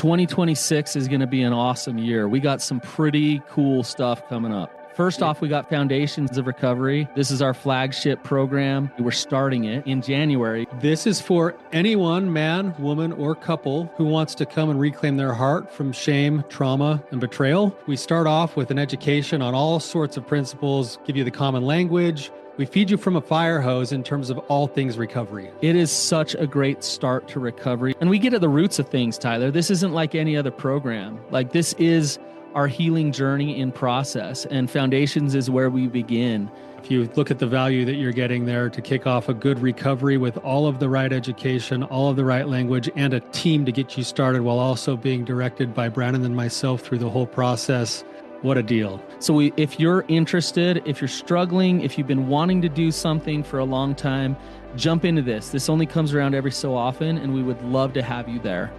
2026 is going to be an awesome year. We got some pretty cool stuff coming up. First off, we got Foundations of Recovery. This is our flagship program. We're starting it in January. This is for anyone, man, woman, or couple who wants to come and reclaim their heart from shame, trauma, and betrayal. We start off with an education on all sorts of principles, give you the common language. We feed you from a fire hose in terms of all things recovery. It is such a great start to recovery. And we get at the roots of things, Tyler. This isn't like any other program. Like, this is our healing journey in process, and Foundations is where we begin. If you look at the value that you're getting there to kick off a good recovery with all of the right education, all of the right language, and a team to get you started while also being directed by Brandon and myself through the whole process, what a deal. So if you're interested, if you're struggling, if you've been wanting to do something for a long time, jump into this. This only comes around every so often, and we would love to have you there.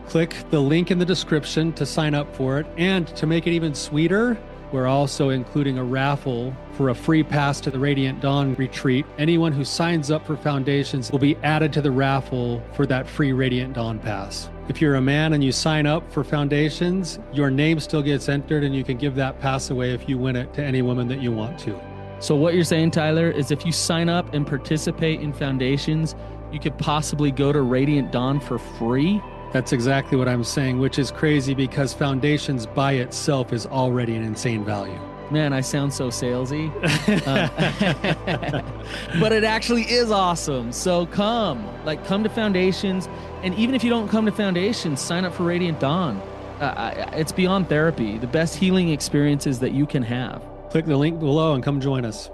Click the link in the description to sign up for it. And to make it even sweeter, we're also including a raffle for a free pass to the Radiant Dawn retreat. Anyone who signs up for Foundations will be added to the raffle for that free Radiant Dawn pass. If you're a man and you sign up for Foundations, your name still gets entered, and you can give that pass away if you win it to any woman that you want to. So what you're saying, Tyler, is if you sign up and participate in Foundations, you could possibly go to Radiant Dawn for free? That's exactly what I'm saying, which is crazy because Foundations by itself is already an insane value. Man, I sound so salesy. But it actually is awesome. So come to Foundations. And even if you don't come to Foundations, sign up for Radiant Dawn. It's beyond therapy, the best healing experiences that you can have. Click the link below and come join us.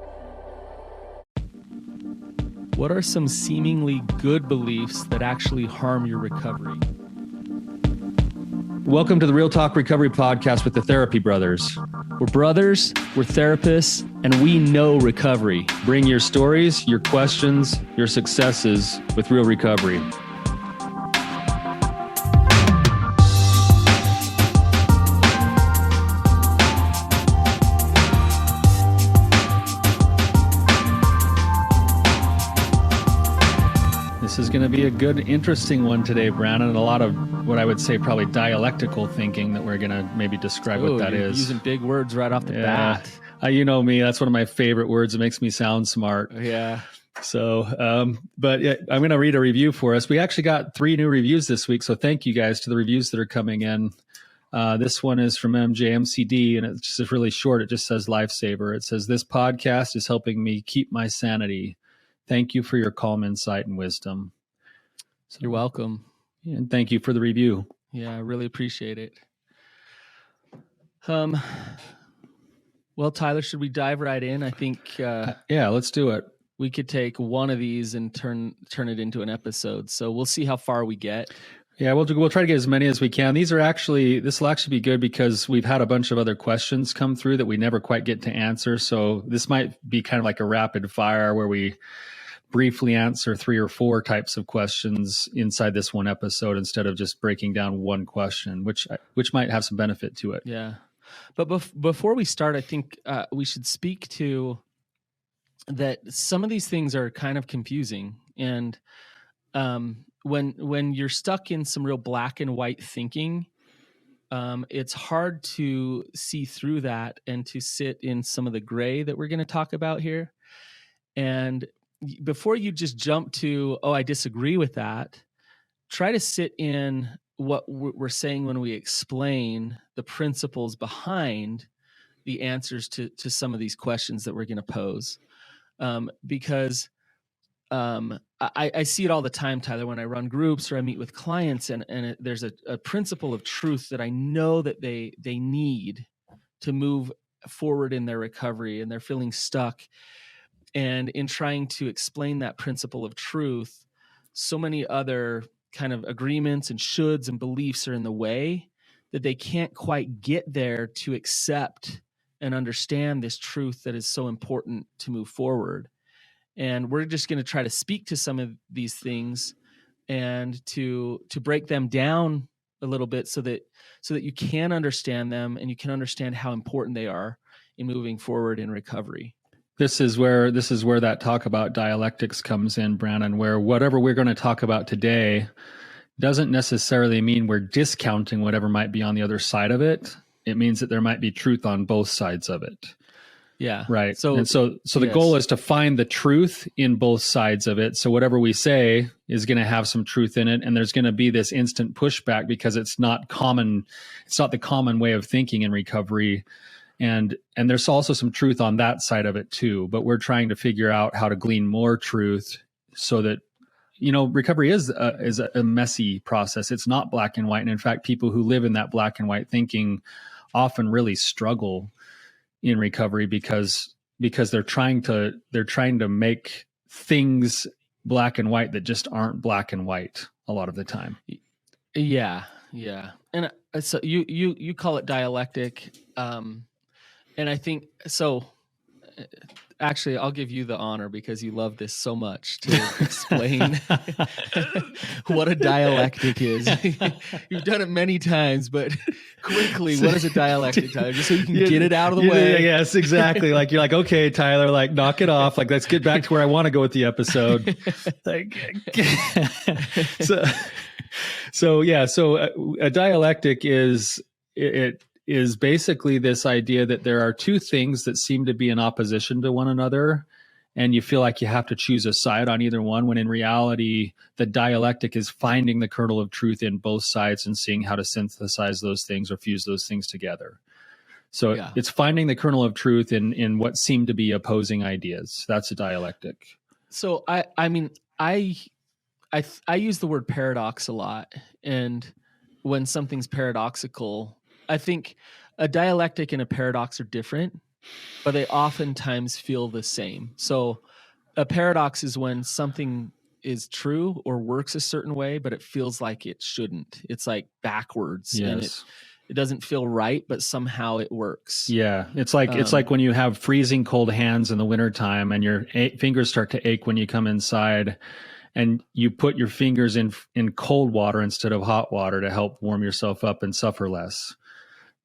What are some seemingly good beliefs that actually harm your recovery? Welcome to the Real Talk Recovery Podcast with the Therapy Brothers. We're brothers, we're therapists, and we know recovery. Bring your stories, your questions, your successes with real recovery. This is going to be a good, interesting one today, Brandon. A lot of what I would say probably dialectical thinking that we're going to maybe describe what that is. Using big words right off the bat. You know me, that's one of my favorite words. It makes me sound smart. Yeah. So, but yeah, I'm going to read a review for us. We actually got 3 new reviews this week. So thank you guys to the reviews that are coming in. This one is from MJMCD, and it's just really short. It just says Lifesaver. It says, "This podcast is helping me keep my sanity. Thank you for your calm insight and wisdom." So, you're welcome. And thank you for the review. Yeah, I really appreciate it. Well, Tyler, should we dive right in? I think yeah, let's do it. We could take one of these and turn it into an episode. So we'll see how far we get. Yeah, we'll try to get as many as we can. This will actually be good because we've had a bunch of other questions come through that we never quite get to answer. So this might be kind of like a rapid fire where we briefly answer 3 or 4 types of questions inside this one episode instead of just breaking down one question, which might have some benefit to it. Yeah. But before we start, I think we should speak to that some of these things are kind of confusing. And when you're stuck in some real black and white thinking, it's hard to see through that and to sit in some of the gray that we're going to talk about here. And before you just jump to, oh, I disagree with that, try to sit in what we're saying when we explain the principles behind the answers to some of these questions that we're going to pose. Because I see it all the time, Tyler, when I run groups or I meet with clients, and there's a principle of truth that I know that they need to move forward in their recovery, and they're feeling stuck. And in trying to explain that principle of truth, so many other kind of agreements and shoulds and beliefs are in the way that they can't quite get there to accept and understand this truth that is so important to move forward. And we're just going to try to speak to some of these things and to break them down a little bit so that you can understand them and you can understand how important they are in moving forward in recovery. This is where that talk about dialectics comes in, Brandon, where whatever we're going to talk about today doesn't necessarily mean we're discounting whatever might be on the other side of it. It means that there might be truth on both sides of it. Yeah. Right. So the goal is to find the truth in both sides of it. So whatever we say is going to have some truth in it. And there's going to be this instant pushback because it's not common. It's not the common way of thinking in recovery. And there's also some truth on that side of it too. But we're trying to figure out how to glean more truth so that, recovery is a messy process. It's not black and white. And in fact, people who live in that black and white thinking often really struggle in recovery because they're trying to make things black and white that just aren't black and white a lot of the time. Yeah. And so you call it dialectic. And I think so. Actually, I'll give you the honor because you love this so much to explain what a dialectic is. You've done it many times, but quickly, what is a dialectic, Tyler? Just so you can get it out of the way. Yes, exactly. Like you're like, okay, Tyler, like knock it off. Like let's get back to where I want to go with the episode. So a dialectic is basically this idea that there are two things that seem to be in opposition to one another, and you feel like you have to choose a side on either one, when in reality, the dialectic is finding the kernel of truth in both sides and seeing how to synthesize those things or fuse those things together. So It's finding the kernel of truth in what seem to be opposing ideas. That's a dialectic. So I mean, I use the word paradox a lot, and when something's paradoxical, I think a dialectic and a paradox are different, but they oftentimes feel the same. So a paradox is when something is true or works a certain way, but it feels like it shouldn't. It's like backwards. Yes. And it doesn't feel right, but somehow it works. Yeah. It's like when you have freezing cold hands in the wintertime and your fingers start to ache when you come inside, and you put your fingers in cold water instead of hot water to help warm yourself up and suffer less.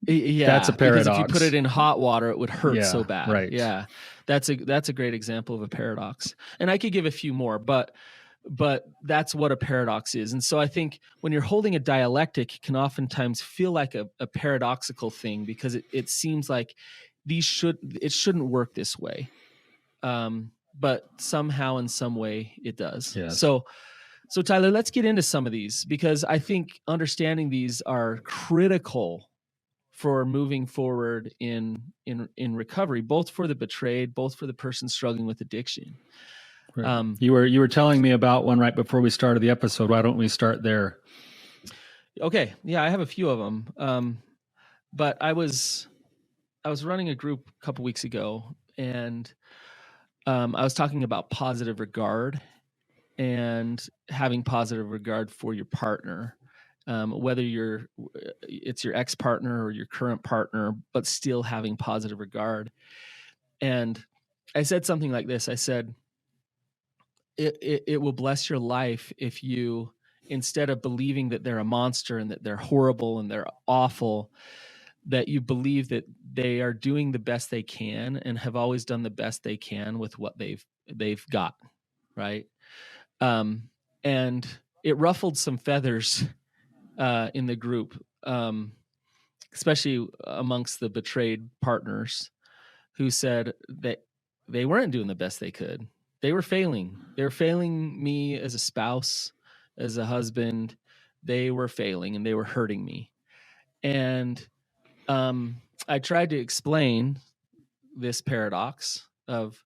Yeah, that's a paradox. Because if you put it in hot water, it would hurt so bad. Right. Yeah, that's a great example of a paradox. And I could give a few more, but that's what a paradox is. And so I think when you're holding a dialectic, it can oftentimes feel like a paradoxical thing because it seems like it shouldn't work this way, but somehow in some way it does. Yes. So Tyler, let's get into some of these because I think understanding these are critical for moving forward in recovery, both for the betrayed, both for the person struggling with addiction. Right. You were telling me about one right before we started the episode. Why don't we start there? Okay. Yeah, I have a few of them. But I was running a group a couple weeks ago, and I was talking about positive regard and having positive regard for your partner. Whether it's your ex-partner or your current partner, but still having positive regard. And I said something like this. I said, it will bless your life if you, instead of believing that they're a monster and that they're horrible and they're awful, that you believe that they are doing the best they can and have always done the best they can with what they've got. Right. And it ruffled some feathers in the group, especially amongst the betrayed partners, who said that they weren't doing the best they could. They were failing. They were failing me as a spouse, as a husband. They were failing and they were hurting me. And I tried to explain this paradox of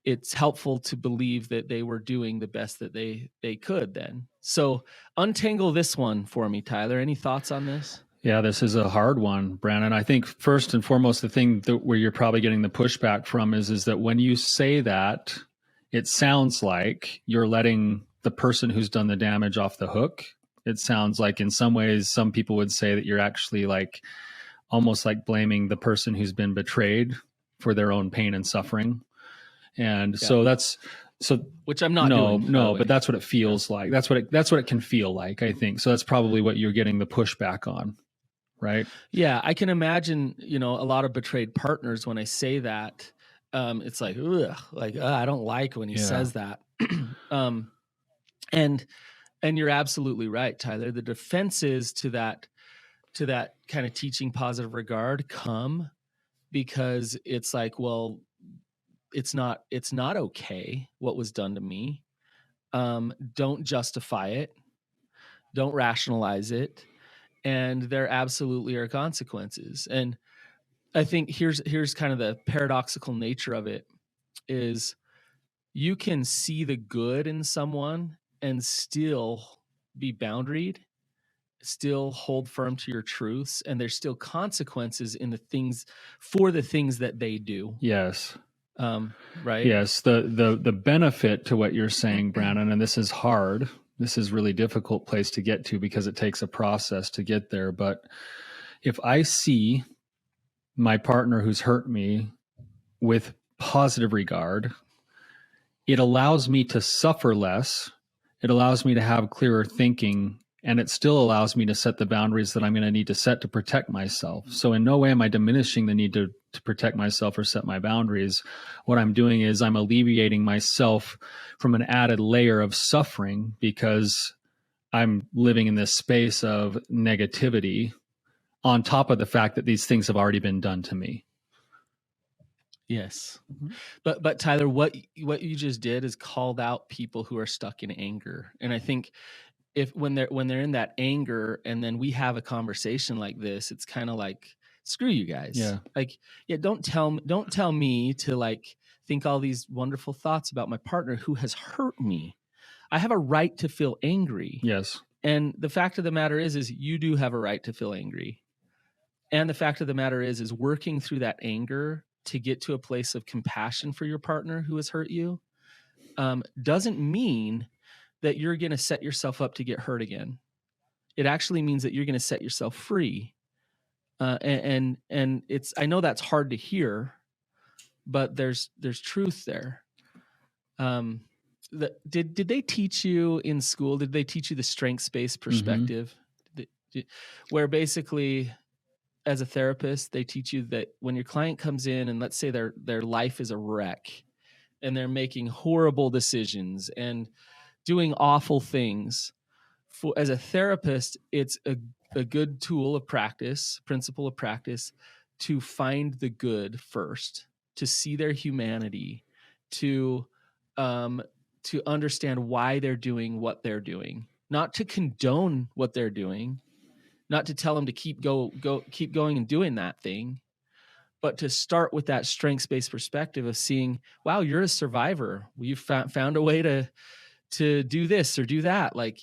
it's helpful to believe that they were doing the best that they could then. So untangle this one for me, Tyler. Any thoughts on this? Yeah, this is a hard one, Brandon. I think first and foremost, the thing where you're probably getting the pushback from is that when you say that, it sounds like you're letting the person who's done the damage off the hook. It sounds like in some ways, some people would say that you're actually like almost like blaming the person who's been betrayed for their own pain and suffering. And so which I'm not doing. No, but that's what it feels like. That's what it can feel like, I think. So that's probably what you're getting the pushback on, right? Yeah, I can imagine, a lot of betrayed partners when I say that, it's like, ugh, like I don't like when he says that. And And you're absolutely right, Tyler. The defenses to that kind of teaching positive regard come because it's like, well, it's not okay what was done to me. Don't justify it. Don't rationalize it. And there absolutely are consequences. And I think here's kind of the paradoxical nature of it is you can see the good in someone and still be boundaried, still hold firm to your truths, and there's still consequences in the things that they do. Yes. Right. Yes. The benefit to what you're saying, Brandon, and this is hard. This is really difficult place to get to because it takes a process to get there. But if I see my partner who's hurt me with positive regard, it allows me to suffer less. It allows me to have clearer thinking, and it still allows me to set the boundaries that I'm going to need to set to protect myself. So in no way am I diminishing the need to protect myself or set my boundaries. What I'm doing is I'm alleviating myself from an added layer of suffering because I'm living in this space of negativity on top of the fact that these things have already been done to me. Yes. But Tyler, what you just did is called out people who are stuck in anger. And I think when they're in that anger and then we have a conversation like this, it's kind of like, screw you guys. Yeah. Like, yeah, don't tell me to like think all these wonderful thoughts about my partner who has hurt me. I have a right to feel angry. Yes. And the fact of the matter is you do have a right to feel angry. And the fact of the matter is working through that anger to get to a place of compassion for your partner who has hurt you doesn't mean that you're going to set yourself up to get hurt again. It actually means that you're going to set yourself free. And it's, I know that's hard to hear, but there's truth there. Did they teach you in school? Did they teach you the strengths-based perspective? Mm-hmm. Where basically, as a therapist, they teach you that when your client comes in and let's say their life is a wreck and they're making horrible decisions and doing awful things, as a therapist, it's a good tool of practice, principle of practice, to find the good first, to see their humanity, to understand why they're doing what they're doing, not to condone what they're doing, not to tell them to keep going and doing that thing, but to start with that strengths-based perspective of seeing, wow, you're a survivor. You've found a way to do this or do that. Like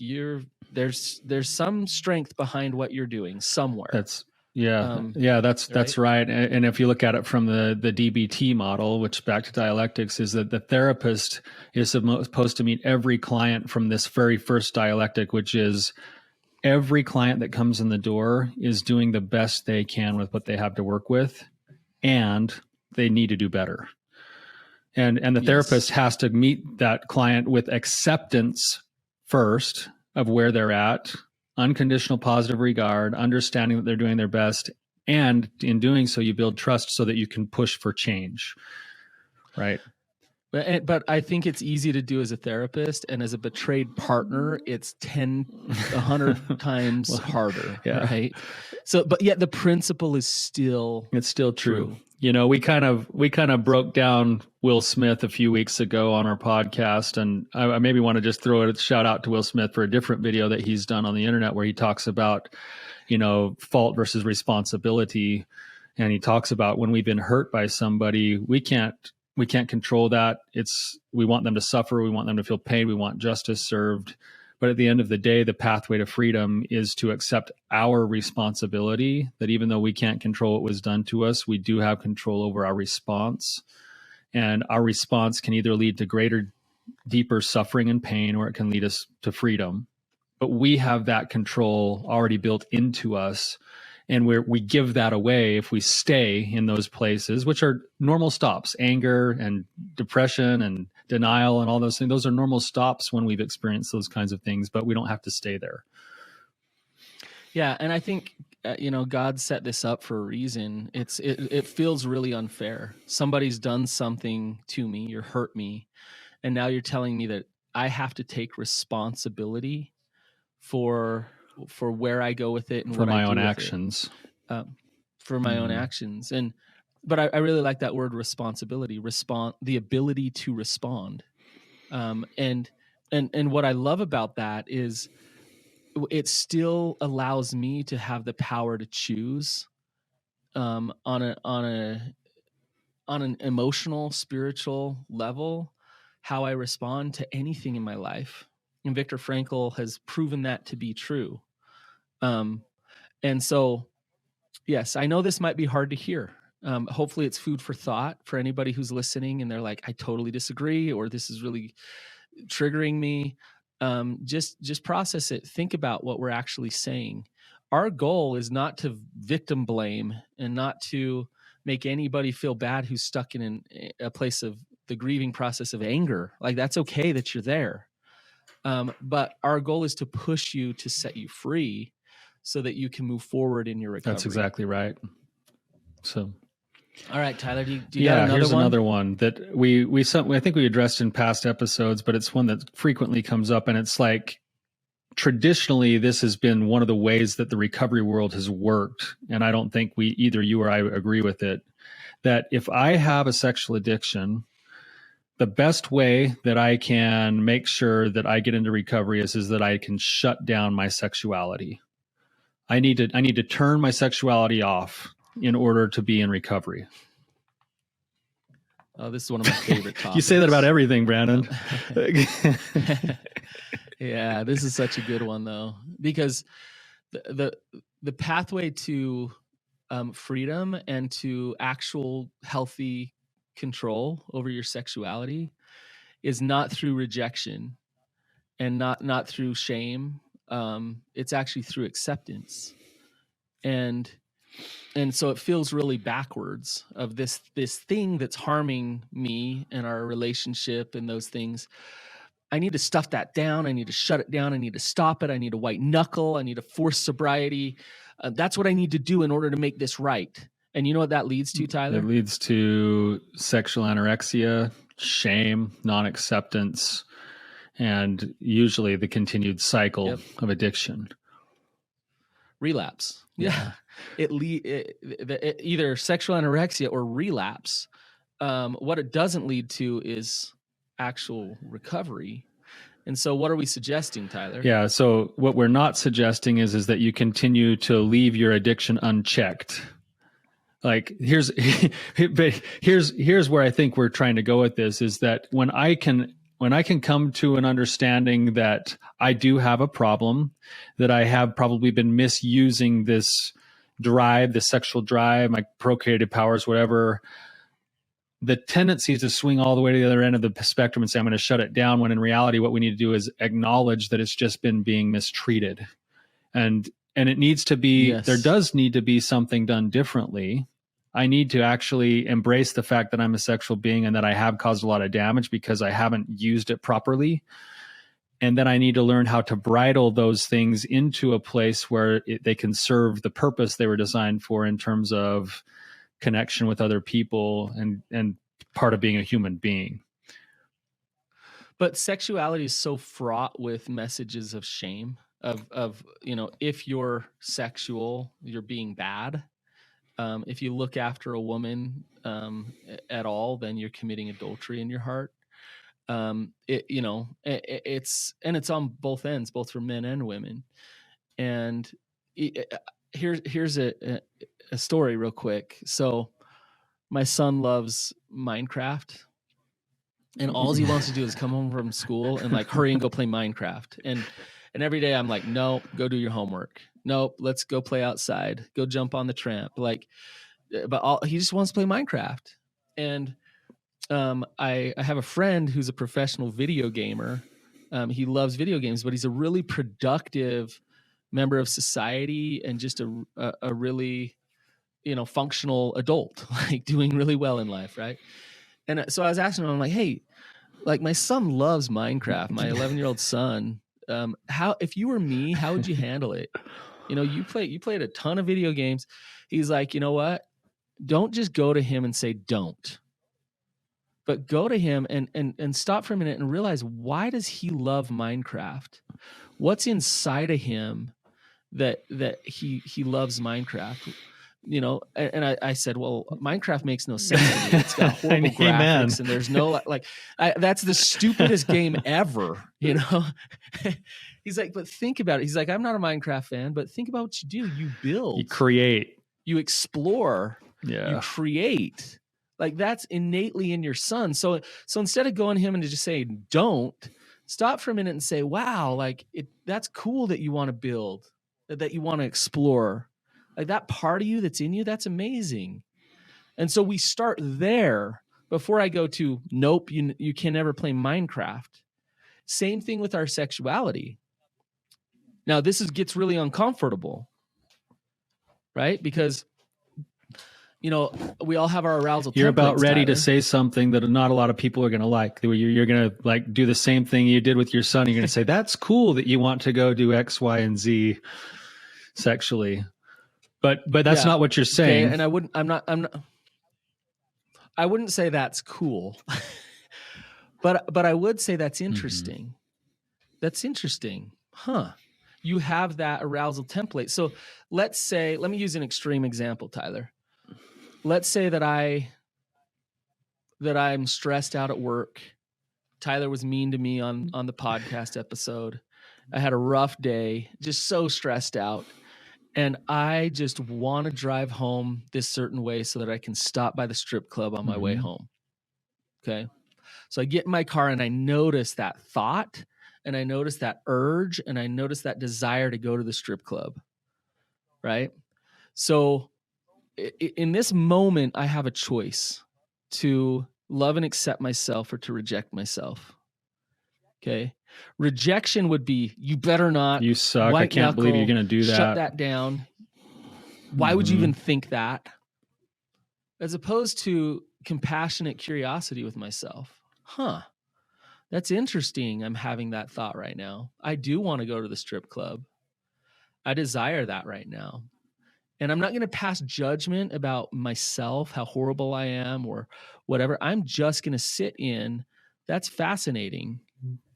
there's some strength behind what you're doing somewhere. That's right. And if you look at it from the DBT model, which back to dialectics, is that the therapist is supposed to meet every client from this very first dialectic, which is every client that comes in the door is doing the best they can with what they have to work with, and they need to do better. And the therapist has to meet that client with acceptance first of where they're at, unconditional positive regard, understanding that they're doing their best. And in doing so, you build trust so that you can push for change. Right. But I think it's easy to do as a therapist, and as a betrayed partner, it's 100 times harder. Yeah. Right. So, but yet the principle is still true. You know, we kind of broke down Will Smith a few weeks ago on our podcast, and I maybe want to just throw a shout out to Will Smith for a different video that he's done on the internet where he talks about, you know, fault versus responsibility, and he talks about when we've been hurt by somebody, we can't control that. We want them to suffer, we want them to feel pain, we want justice served. But at the end of the day, the pathway to freedom is to accept our responsibility, that even though we can't control what was done to us, we do have control over our response. And our response can either lead to greater, deeper suffering and pain, or it can lead us to freedom. But we have that control already built into us. And we give that away if we stay in those places, which are normal stops, anger and depression and denial and all those things. Those are normal stops when we've experienced those kinds of things, but we don't have to stay there. Yeah. And I think, God set this up for a reason. It feels really unfair. Somebody's done something to me, you hurt me, and now you're telling me that I have to take responsibility for where I go with it and for what my I do own with actions. For my own actions. But I really like that word responsibility, the ability to respond. And what I love about that is it still allows me to have the power to choose on an emotional, spiritual level how I respond to anything in my life. And Viktor Frankl has proven that to be true. And so, yes, I know this might be hard to hear. Hopefully it's food for thought for anybody who's listening and they're like, I totally disagree, or this is really triggering me. Just process it. Think about what we're actually saying. Our goal is not to victim blame and not to make anybody feel bad who's stuck in a place of the grieving process of anger. Like, that's okay that you're there. But our goal is to push you, to set you free so that you can move forward in your recovery. That's exactly right. So, all right, Tyler, do you got another here's one? Another one that I think we addressed in past episodes, but it's one that frequently comes up, and it's like, traditionally, this has been one of the ways that the recovery world has worked, and I don't think either you or I agree with it, that if I have a sexual addiction, the best way that I can make sure that I get into recovery is that I can shut down my sexuality. I need to turn my sexuality off in order to be in recovery. Oh, this is one of my favorite topics. You say that about everything, Brandon. Yeah, this is such a good one though, because the pathway to freedom and to actual healthy control over your sexuality is not through rejection and not through shame. It's actually through acceptance. And so it feels really backwards of this thing that's harming me and our relationship and those things. I need to stuff that down. I need to shut it down. I need to stop it. I need to white knuckle. I need to force sobriety. That's what I need to do in order to make this right. And you know what that leads to, Tyler? It leads to sexual anorexia, shame, non-acceptance, and usually the continued cycle of addiction. Relapse. Yeah. Either sexual anorexia or relapse. What it doesn't lead to is actual recovery. And so what are we suggesting, Tyler? Yeah. So what we're not suggesting is that you continue to leave your addiction unchecked. Like here's where I think we're trying to go with this, is that when I can come to an understanding that I do have a problem, that I have probably been misusing this drive, the sexual drive, my procreative powers, whatever, the tendency is to swing all the way to the other end of the spectrum and say, I'm going to shut it down, when in reality, what we need to do is acknowledge that it's just been being mistreated. And it needs to be, there does need to be something done differently. I need to actually embrace the fact that I'm a sexual being and that I have caused a lot of damage because I haven't used it properly. And then I need to learn how to bridle those things into a place where they can serve the purpose they were designed for, in terms of connection with other people and part of being a human being. But sexuality is so fraught with messages of shame, of if you're sexual, you're being bad. If you look after a woman at all, then you're committing adultery in your heart. It's on both ends, both for men and women. And here's a story real quick. So my son loves Minecraft, and all he wants to do is come home from school and like hurry and go play Minecraft. And every day I'm like, no, go do your homework. Nope, let's go play outside. Go jump on the tramp. He just wants to play Minecraft. And I have a friend who's a professional video gamer. He loves video games, but he's a really productive member of society and just a really, functional adult, like doing really well in life, right? And so I was asking him, I'm like, hey, like my son loves Minecraft, my 11-year-old son. If you were me, how would you handle it? You played a ton of video games. He's like, you know what? Don't just go to him and say don't. But go to him and stop for a minute and realize, why does he love Minecraft? What's inside of him that he loves Minecraft? You know, and I said, well, Minecraft makes no sense to me. It's got horrible graphics, and there's no that's the stupidest game ever. You know, he's like, but think about it. He's like, I'm not a Minecraft fan, but think about what you do. You build, you create, you explore, yeah, you create. Like that's innately in your son. So instead of going to him and just saying, don't, stop for a minute and say, wow, like that's cool that you want to build, that you want to explore. Like that part of you that's in you, that's amazing. And so we start there before I go to, nope, you can never play Minecraft. Same thing with our sexuality. Now this gets really uncomfortable, right? Because, you know, we all have our arousal. You're about ready Tyler. to say something that not a lot of people are going to like. You're going to like do the same thing you did with your son. You're going to say, that's cool that you want to go do X, Y, and Z sexually. But that's not what you're saying. Okay, and I wouldn't say that's cool. but I would say that's interesting. Mm-hmm. That's interesting. Huh. You have that arousal template. So let me use an extreme example, Tyler. Let's say that I'm stressed out at work. Tyler was mean to me on the podcast episode. I had a rough day, just so stressed out. And I just want to drive home this certain way so that I can stop by the strip club on my way home. Okay. So I get in my car and I notice that thought, and I notice that urge, and I notice that desire to go to the strip club. Right. So in this moment, I have a choice to love and accept myself or to reject myself. Okay. Rejection would be, you better not. You suck. I can't believe you're going to do that. Shut that down. Why would you even think that? As opposed to compassionate curiosity with myself. Huh. That's interesting. I'm having that thought right now. I do want to go to the strip club. I desire that right now. And I'm not going to pass judgment about myself, how horrible I am or whatever. I'm just going to sit in. That's fascinating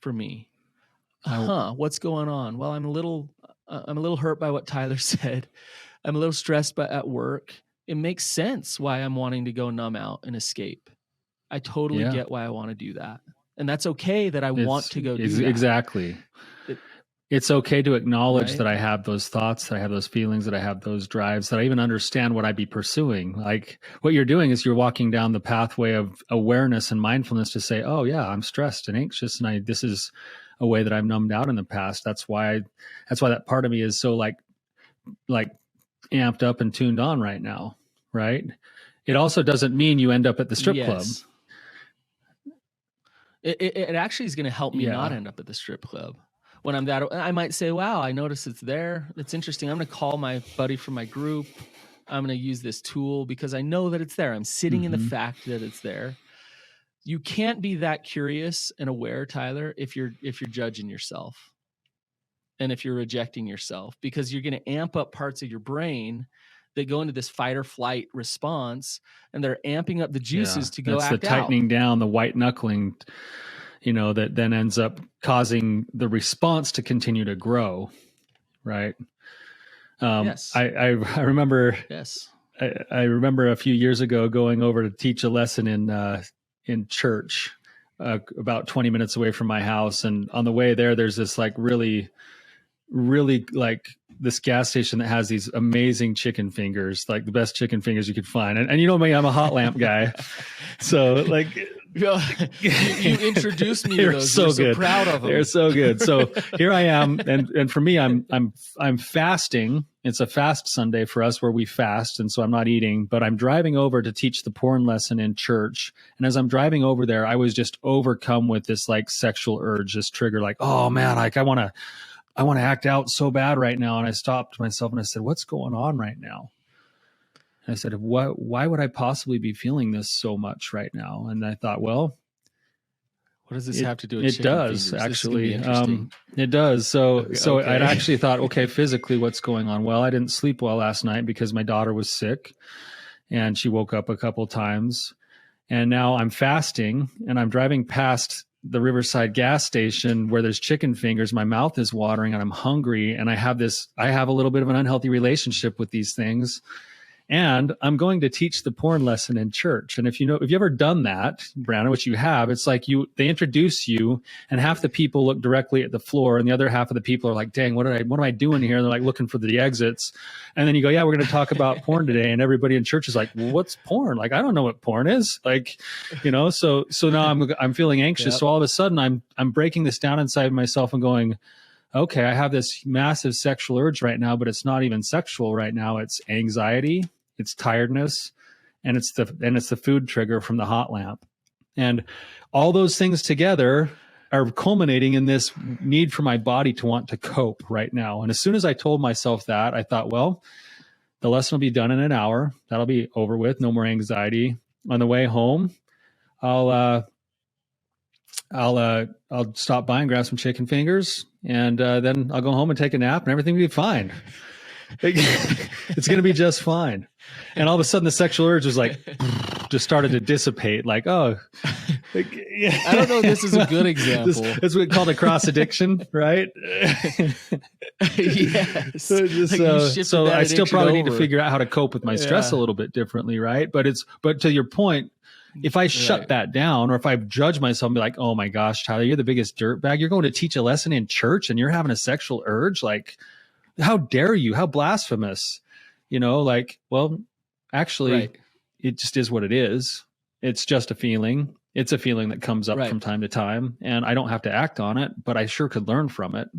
for me. What's going on? Well, I'm a little hurt by what Tyler said. I'm a little stressed at work. It makes sense why I'm wanting to go numb out and escape. I totally get why I want to do that. And that's okay that I want to go do that. Exactly. It's okay to acknowledge that I have those thoughts, that I have those feelings, that I have those drives, that I even understand what I'd be pursuing. Like what you're doing is you're walking down the pathway of awareness and mindfulness to say, oh yeah, I'm stressed and anxious. And this is a way that I've numbed out in the past. That's why that part of me is so like amped up and tuned on right now. Right. It also doesn't mean you end up at the strip club. It actually is going to help me not end up at the strip club. When I'm that, I might say, wow, I noticed it's there. That's interesting. I'm going to call my buddy from my group. I'm going to use this tool because I know that it's there. I'm sitting in the fact that it's there. You can't be that curious and aware, Tyler, if you're judging yourself and if you're rejecting yourself, because you're going to amp up parts of your brain that go into this fight or flight response, and they're amping up the juices to go act out. That's the tightening down, the white knuckling, that then ends up causing the response to continue to grow. Right. Yes. I remember, yes. I remember a few years ago going over to teach a lesson in church, about 20 minutes away from my house. And on the way there's this like really, really like this gas station that has these amazing chicken fingers, like the best chicken fingers you could find. And you know me, I'm a hot lamp guy. So like, you introduced me to those. So good. So proud of them. They're so good. So here I am. And for me, I'm fasting. It's a fast Sunday for us where we fast. And so I'm not eating, but I'm driving over to teach the porn lesson in church. And as I'm driving over there, I was just overcome with this like sexual urge, this trigger, like, oh man, like I want to act out so bad right now. And I stopped myself and I said, what's going on right now? And I said, why would I possibly be feeling this so much right now? And I thought, well, what does this have to do with it does actually. It does. So I'd actually thought, okay, physically what's going on? Well, I didn't sleep well last night because my daughter was sick and she woke up a couple times, and now I'm fasting and I'm driving past the Riverside gas station where there's chicken fingers, my mouth is watering and I'm hungry. And I have a little bit of an unhealthy relationship with these things. And I'm going to teach the porn lesson in church. And if you ever done that, Brandon, which you have, it's like they introduce you and half the people look directly at the floor and the other half of the people are like, dang, what am I doing here? And they're like looking for the exits. And then you go, yeah, we're going to talk about porn today. And everybody in church is like, well, what's porn? Like, I don't know what porn is. Like, so now I'm feeling anxious. Yep. So all of a sudden I'm breaking this down inside myself and going, okay, I have this massive sexual urge right now, but it's not even sexual right now. It's anxiety. It's tiredness, and it's the food trigger from the hot lamp. And all those things together are culminating in this need for my body to want to cope right now. And as soon as I told myself that, I thought, well, the lesson will be done in an hour. That'll be over with. No more anxiety. On the way home, I'll stop by and grab some chicken fingers, and then I'll go home and take a nap, and everything will be fine. It's going to be just fine. And all of a sudden the sexual urge was like, just started to dissipate. Like, oh, I don't know if this is a good example. It's called a cross addiction, right? Yes. So I still probably need to figure out how to cope with my stress a little bit differently, right? But to your point, if I shut that down, or if I judge myself and be like, oh my gosh, Tyler, you're the biggest dirtbag. You're going to teach a lesson in church and you're having a sexual urge. Like, how dare you? How blasphemous, well, actually it just is what it is. It's just a feeling. It's a feeling that comes up from time to time, and I don't have to act on it, but I sure could learn from it.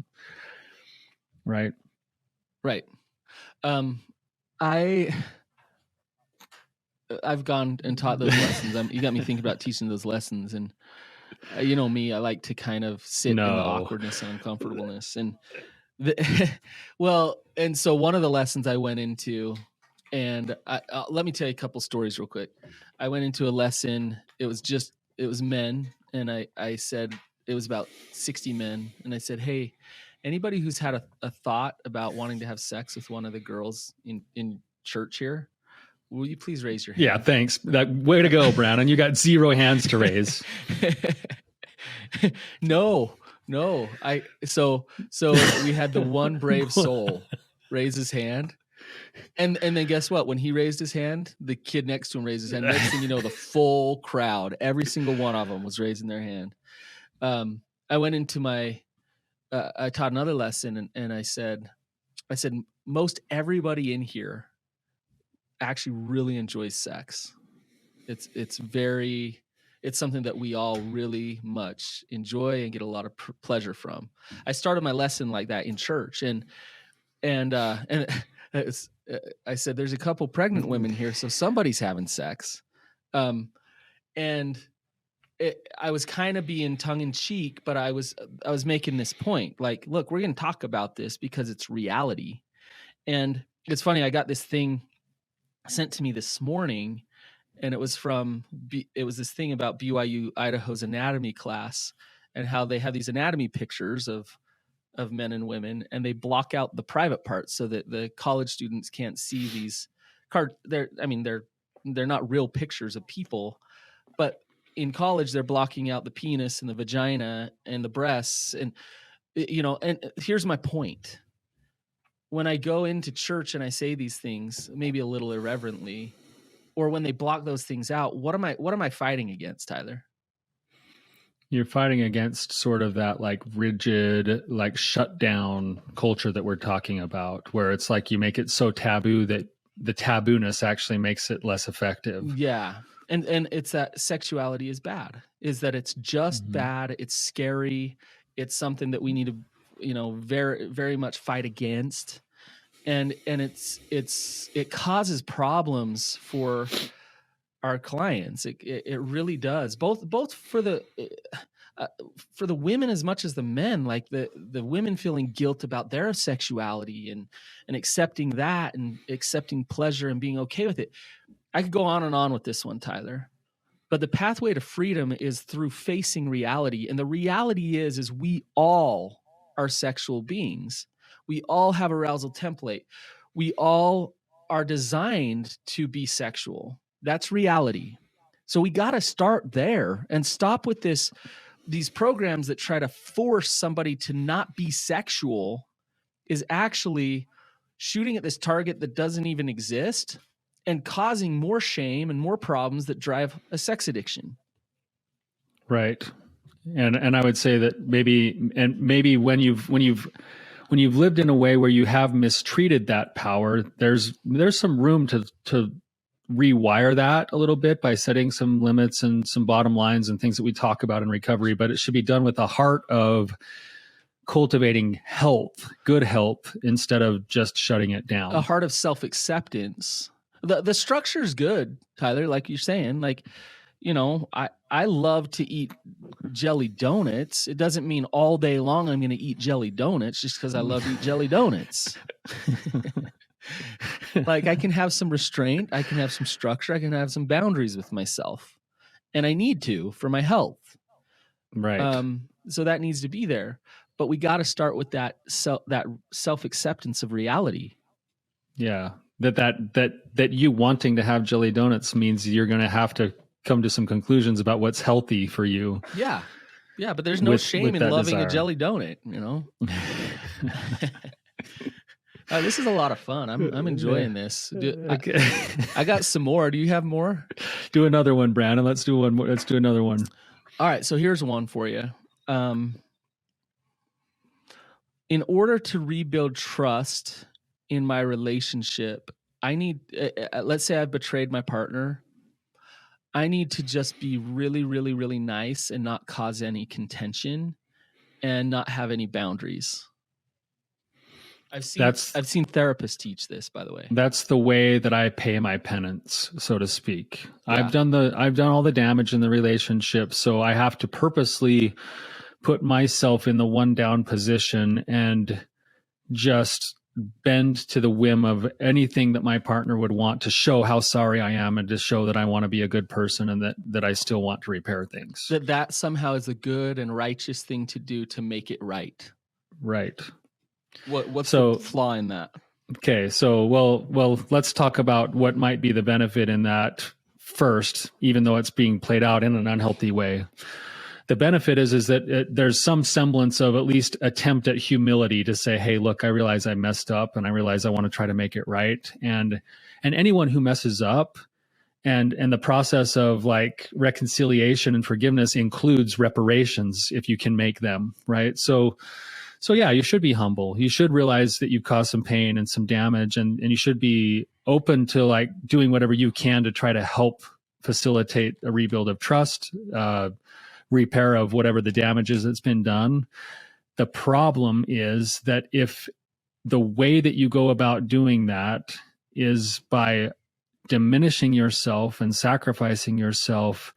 Right. Right. I've gone and taught those lessons. You got me thinking about teaching those lessons, and you know me, I like to kind of sit in the awkwardness and uncomfortableness. And and so one of the lessons I went into, and let me tell you a couple stories real quick. I went into a lesson. It was men, and I said, it was about 60 men, and I said, hey, anybody who's had a thought about wanting to have sex with one of the girls in church here, will you please raise your hand? Yeah, thanks. Way to go, Brandon. You got 0 hands to raise. No. So we had the one brave soul raise his hand. And then guess what? When he raised his hand, the kid next to him raised his hand. Next thing you know, the full crowd, every single one of them was raising their hand. I went into I taught another lesson, and I said, most everybody in here actually really enjoys sex. It's something that we all really much enjoy and get a lot of pleasure from. I started my lesson like that in church, and I said, there's a couple pregnant women here, so somebody's having sex. And I was kind of being tongue in cheek, but I was making this point, like, look, we're going to talk about this because it's reality. And it's funny, I got this thing sent to me this morning, and it was this thing about BYU Idaho's anatomy class, and how they have these anatomy pictures of men and women, and they block out the private parts so that the college students can't see these they're not real pictures of people, but in college they're blocking out the penis and the vagina and the breasts, and and here's my point. When I go into church and I say these things, maybe a little irreverently, or when they block those things out, what am I fighting against, Tyler? You're fighting against sort of that like rigid, like shut down culture that we're talking about, where it's like you make it so taboo that the tabooness actually makes it less effective. Yeah. And it's that sexuality is bad, is that it's just bad. It's scary. It's something that we need to, very, very much fight against. And it causes problems for our clients. It really does, both for the women as much as the men. Like the women feeling guilt about their sexuality and accepting that and accepting pleasure and being okay with it. I could go on and on with this one, Tyler, but the pathway to freedom is through facing reality. And the reality is we all are sexual beings. We all have arousal template. We all are designed to be sexual. That's reality. So we got to start there and stop with this these programs that try to force somebody to not be sexual is actually shooting at this target that doesn't even exist and causing more shame and more problems that drive a sex addiction. Right. And I would say that maybe when you've lived in a way where you have mistreated that power, there's some room to rewire that a little bit by setting some limits and some bottom lines and things that we talk about in recovery, but it should be done with a heart of cultivating health, good health, instead of just shutting it down. A heart of self-acceptance. The structure's good, Tyler, like you're saying. Like, you know, I love to eat jelly donuts. It doesn't mean all day long I'm going to eat jelly donuts just because I love to eat jelly donuts. Like, I can have some restraint, I can have some structure, I can have some boundaries with myself, and I need to for my health. Right. So that needs to be there, but we got to start with that self-acceptance of reality. Yeah, that you wanting to have jelly donuts means you're going to have to come to some conclusions about what's healthy for you. Yeah, but there's no shame in loving a jelly donut, you know. This is a lot of fun. I'm enjoying this. Okay. I got some more. Do you have more? Do another one, Brandon. Let's do one more. Let's do another one. All right. So here's one for you. In order to rebuild trust in my relationship, I need, let's say I've betrayed my partner. I need to just be really, really, really nice and not cause any contention and not have any boundaries. I've seen therapists teach this, by the way. That's the way that I pay my penance, so to speak. Yeah. I've done all the damage in the relationship, so I have to purposely put myself in the one down position and just bend to the whim of anything that my partner would want to show how sorry I am and to show that I want to be a good person and that I still want to repair things. That somehow is a good and righteous thing to do to make it right. Right. What's the flaw in that? Okay, so well, let's talk about what might be the benefit in that first, even though it's being played out in an unhealthy way. The benefit is that there's some semblance of at least attempt at humility to say, hey, look, I realize I messed up and I realize I want to try to make it right. And anyone who messes up and the process of like reconciliation and forgiveness includes reparations if you can make them, right? So yeah, you should be humble. You should realize that you've caused some pain and some damage, and you should be open to like doing whatever you can to try to help facilitate a rebuild of trust, repair of whatever the damage is that's been done. The problem is that if the way that you go about doing that is by diminishing yourself and sacrificing yourself,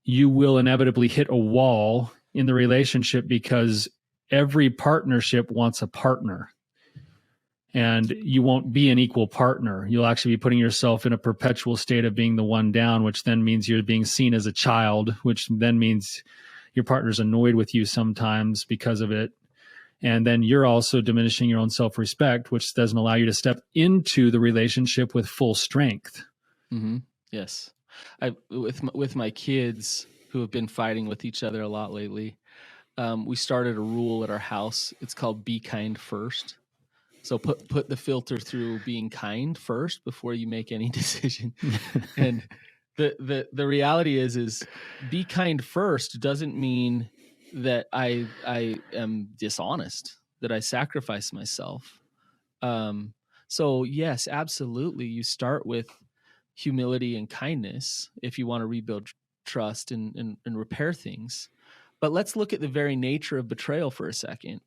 you will inevitably hit a wall in the relationship because every partnership wants a partner, and you won't be an equal partner. You'll actually be putting yourself in a perpetual state of being the one down, which then means you're being seen as a child, which then means your partner's annoyed with you sometimes because of it. And then you're also diminishing your own self-respect, which doesn't allow you to step into the relationship with full strength. Mm-hmm. Yes. With my kids who have been fighting with each other a lot lately, we started a rule at our house. It's called be kind first. So put the filter through being kind first before you make any decision. And the reality is be kind first doesn't mean that I am dishonest, that I sacrifice myself. So yes, absolutely. You start with humility and kindness if you want to rebuild trust and repair things. But let's look at the very nature of betrayal for a second.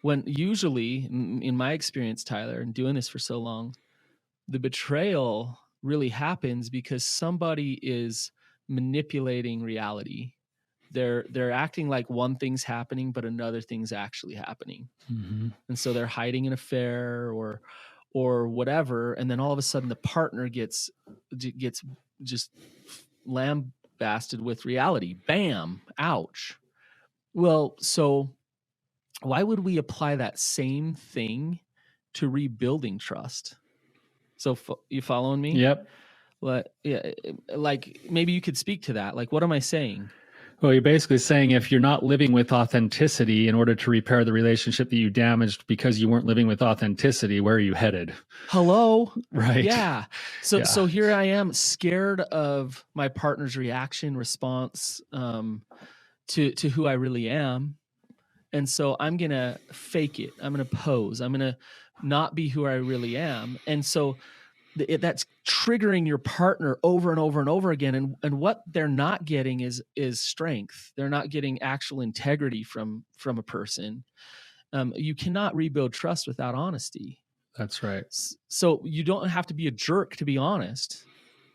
When usually, in my experience, Tyler, and doing this for so long, the betrayal really happens because somebody is manipulating reality. They're acting like one thing's happening, but another thing's actually happening. Mm-hmm. And so they're hiding an affair or whatever, and then all of a sudden the partner gets just lambasted with reality. Bam, ouch. Well, so why would we apply that same thing to rebuilding trust? So you following me? Yep. Like maybe you could speak to that. Like, what am I saying? Well, you're basically saying if you're not living with authenticity in order to repair the relationship that you damaged because you weren't living with authenticity, where are you headed? Hello? Right. Yeah. So here I am, scared of my partner's reaction, response to who I really am. And so I'm going to fake it. I'm going to pose. I'm going to not be who I really am. And so that's triggering your partner over and over and over again. And what they're not getting is strength. They're not getting actual integrity from a person. You cannot rebuild trust without honesty. That's right. So you don't have to be a jerk to be honest.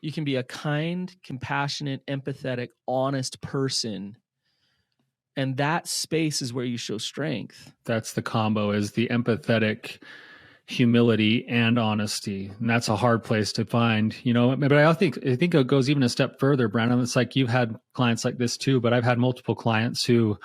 You can be a kind, compassionate, empathetic, honest person. And that space is where you show strength. That's the combo, is the empathetic humility and honesty. And that's a hard place to find, but I think it goes even a step further, Brandon. It's like you've had clients like this too, but I've had multiple clients who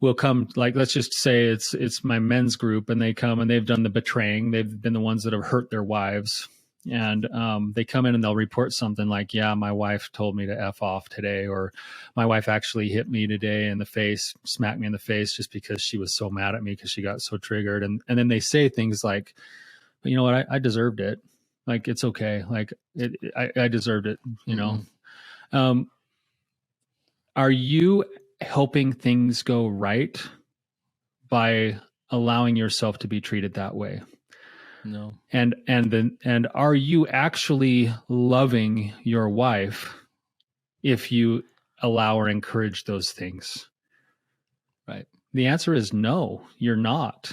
will come, like, let's just say it's my men's group, and they come and they've done the betraying. They've been the ones that have hurt their wives. And they come in and they'll report something like, yeah, my wife told me to F off today, or my wife actually hit me today in the face, smacked me in the face just because she was so mad at me because she got so triggered. And then they say things like, you know what, I deserved it. Like, it's okay. Like I deserved it, Are you helping things go right by allowing yourself to be treated that way? No. And are you actually loving your wife if you allow or encourage those things? Right. The answer is no, you're not.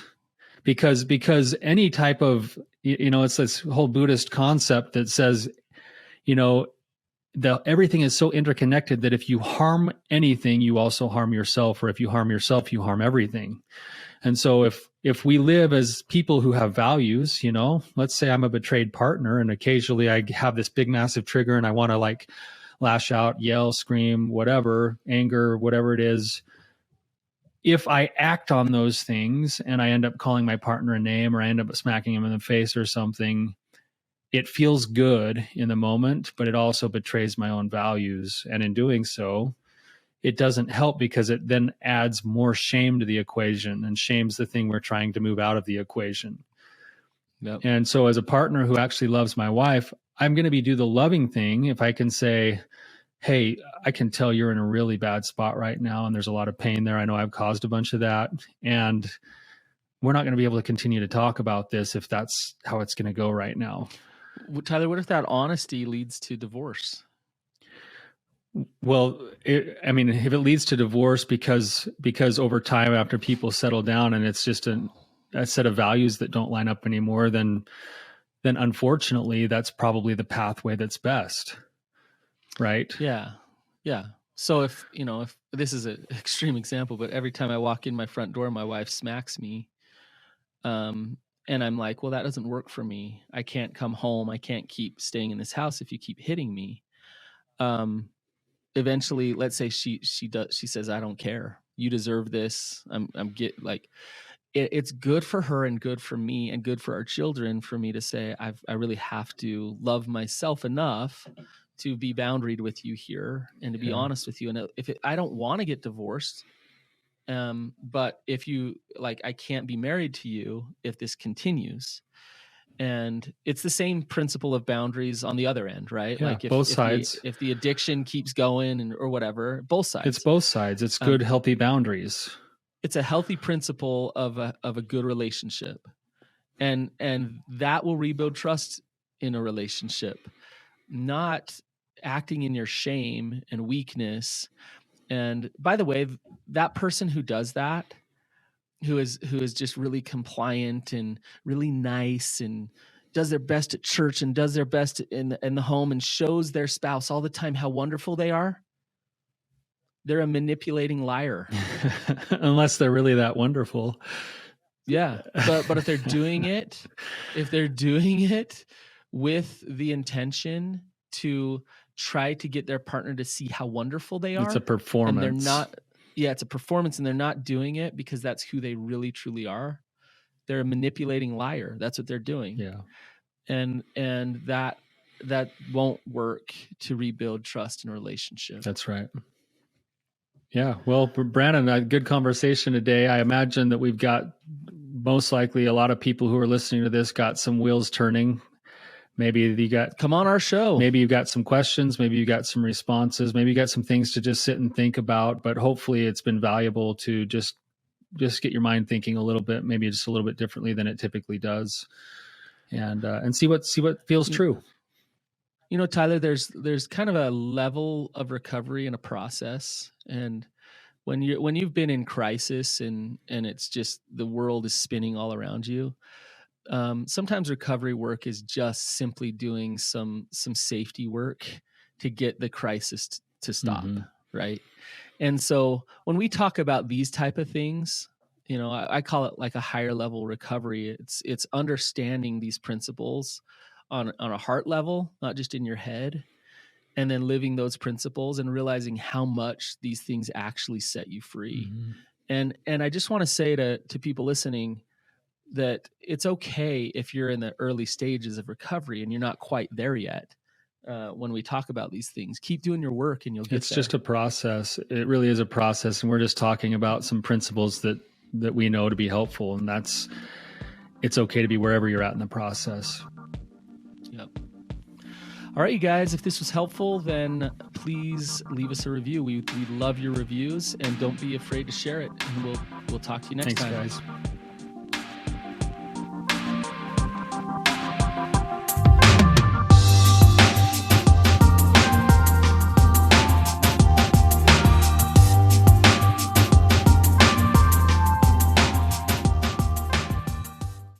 Because any type of, it's this whole Buddhist concept that says, everything is so interconnected that if you harm anything, you also harm yourself, or if you harm yourself, you harm everything. And so if we live as people who have values, let's say I'm a betrayed partner and occasionally I have this big, massive trigger and I want to like lash out, yell, scream, whatever, anger, whatever it is. If I act on those things and I end up calling my partner a name, or I end up smacking him in the face or something, it feels good in the moment, but it also betrays my own values. And in doing so, it doesn't help, because it then adds more shame to the equation, and shame's the thing we're trying to move out of the equation. Yep. And so as a partner who actually loves my wife, I'm going to do the loving thing if I can say, hey, I can tell you're in a really bad spot right now, and there's a lot of pain there. I know I've caused a bunch of that, and we're not going to be able to continue to talk about this if that's how it's going to go right now. Tyler, what if that honesty leads to divorce? Well, if it leads to divorce because over time, after people settle down and it's just a set of values that don't line up anymore, then unfortunately, that's probably the pathway that's best. Right? Yeah. Yeah. So if this is an extreme example, but every time I walk in my front door, my wife smacks me. And I'm like, well, that doesn't work for me. I can't come home. I can't keep staying in this house if you keep hitting me. Eventually, let's say she says, I don't care. You deserve this. It's good for her and good for me and good for our children for me to say, I really have to love myself enough to be boundaried with you here and to be honest with you. And I don't want to get divorced, but if you I can't be married to you if this continues. And it's the same principle of boundaries on the other end, right? Yeah, both sides. If the addiction keeps going or whatever, both sides. It's both sides. It's good, healthy boundaries. It's a healthy principle of a good relationship, and that will rebuild trust in a relationship. Not acting in your shame and weakness. And by the way, that person who does that, who is just really compliant and really nice and does their best at church and does their best in the home and shows their spouse all the time how wonderful they are, they're a manipulating liar. Unless they're really that wonderful. Yeah. But if they're doing it with the intention to try to get their partner to see how wonderful they are. It's a performance. And they're not, it's a performance, and they're not doing it because that's who they really truly are. They're a manipulating liar. That's what they're doing. Yeah. And that won't work to rebuild trust in a relationship. That's right. Yeah. Well, Brandon, a good conversation today. I imagine that we've got most likely a lot of people who are listening to this got some wheels turning. Maybe you got, come on our show. Maybe you've got some questions. Maybe you got some responses. Maybe you got some things to just sit and think about. But hopefully it's been valuable to just get your mind thinking a little bit, maybe just a little bit differently than it typically does, and see what feels true. You know, Tyler, there's kind of a level of recovery and a process. And when you've been in crisis and it's just the world is spinning all around you, sometimes recovery work is just simply doing some safety work to get the crisis to stop, right? And so when we talk about these type of things, you know, I call it like a higher level recovery. It's understanding these principles on a heart level, not just in your head, and then living those principles and realizing how much these things actually set you free. And I just want to say to people listening that it's okay if you're in the early stages of recovery and you're not quite there yet. When we talk about these things, keep doing your work and you'll get It's there. just a process. It really is a process. And we're just talking about some principles that we know to be helpful. And it's okay to be wherever you're at in the process. Yep. All right, you guys, if this was helpful, then please leave us a review. We love your reviews, and don't be afraid to share it. And we'll talk to you next time. Thanks, guys.